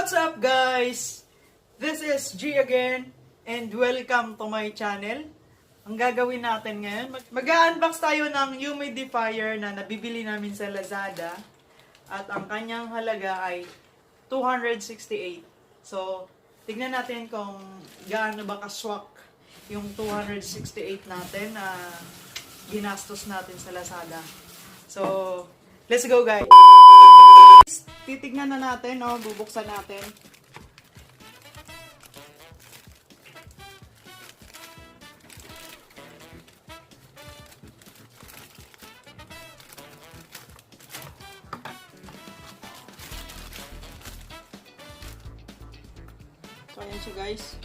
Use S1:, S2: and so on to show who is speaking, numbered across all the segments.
S1: What's up guys? This is G again and welcome to my channel. Ang gagawin natin ngayon, mag-unbox tayo ng humidifier na nabibili namin sa Lazada at ang kanyang halaga ay 268. So, tignan natin kung gaano ba kaswak yung 268 natin na ginastos natin sa Lazada. So, let's go guys! Titignan na natin, no? Bubuksan natin. So, ayan siya guys.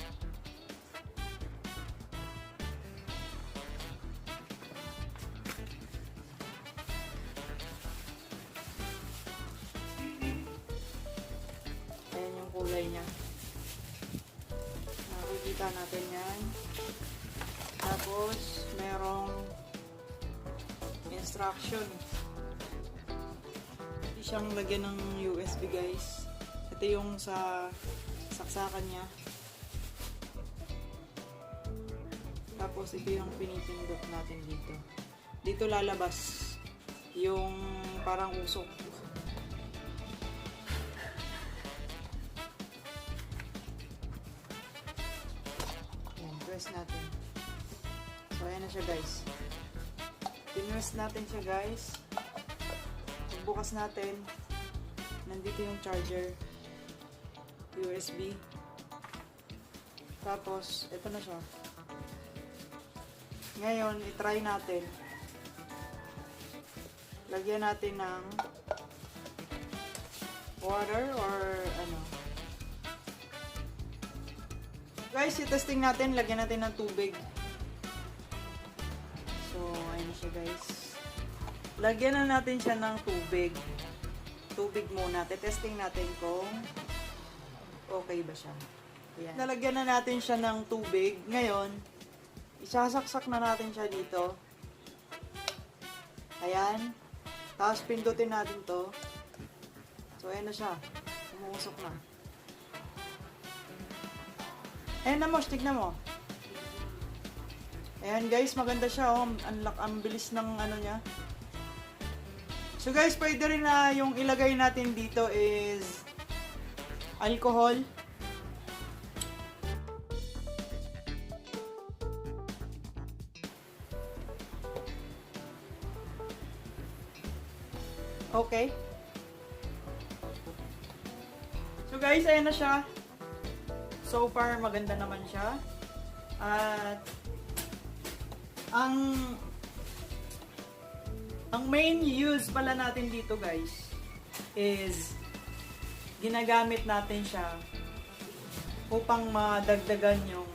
S1: Kulay niya. Nakikita natin yan. Tapos, merong instruction. Hindi siyang lagyan ng USB guys. Ito yung sa saksakan niya. Tapos, ito yung pinipindot natin dito. Dito lalabas yung parang usok. Pinwest natin. So, ayan na siya guys. Pinwest natin siya guys. Bukas natin. Nandito yung charger. USB. Tapos, ito na siya. Ngayon, itry natin. Lagyan natin ng water or ano. Guys, i-testing natin. Lagyan natin ng tubig. So, ayun siya guys. Lagyan na natin siya ng tubig. Tubig muna. Testing natin kung okay ba siya. Ayan. Nalagyan na natin siya ng tubig. Ngayon, isasaksak na natin siya dito. Ayan. Tapos, pindutin natin to. So, ayan na siya. Umusok na. Ayan na mo, tignan mo. Ayan guys, maganda siya oh. Ang bilis ng ano niya. So guys, pwede rin na yung ilagay natin dito is alcohol. Okay. So guys, ayan na siya. So far, maganda naman siya. At ang main use pala natin dito guys is ginagamit natin siya upang madagdagan yung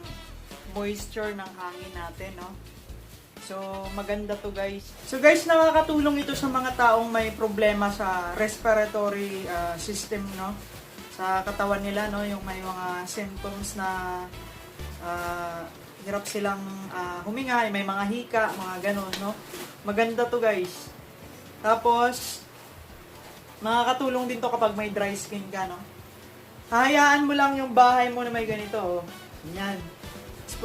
S1: moisture ng hangin natin, no? So, maganda to guys. So guys, nakakatulong ito sa mga taong may problema sa respiratory system, no? Sa katawan nila, no, yung may mga symptoms na hirap silang huminga, may mga hika, mga ganon, no. Maganda to guys. Tapos makakatulong din to kapag may dry skin ka, no. Hahayaan mo lang yung bahay mo na may ganito, oh. Yan.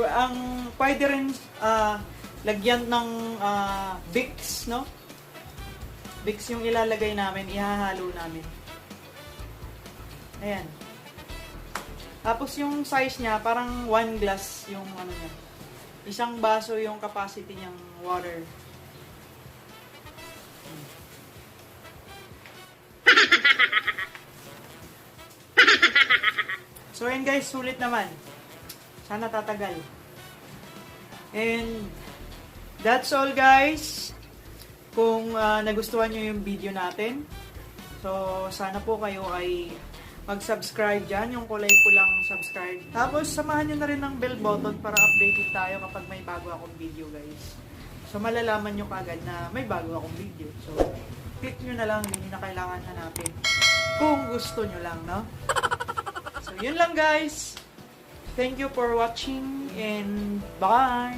S1: Ang pwede rin lagyan ng Vicks, no. Vicks yung ilalagay namin, ihahalo namin. Ayan. Tapos yung size niya, parang 1 glass yung ano niya. Isang baso yung capacity niyang water. So ayan guys, sulit naman. Sana tatagal. And that's all guys. Kung nagustuhan nyo yung video natin, so sana po kayo ay mag-subscribe dyan, yung kulay pulang subscribe. Tapos, samahan nyo na rin ng bell button para updated tayo kapag may bago akong video, guys. So, malalaman nyo kagad na may bago akong video. So, click nyo na lang, hindi na kailangan hanapin. Kung gusto nyo lang, no? So, yun lang, guys. Thank you for watching and bye!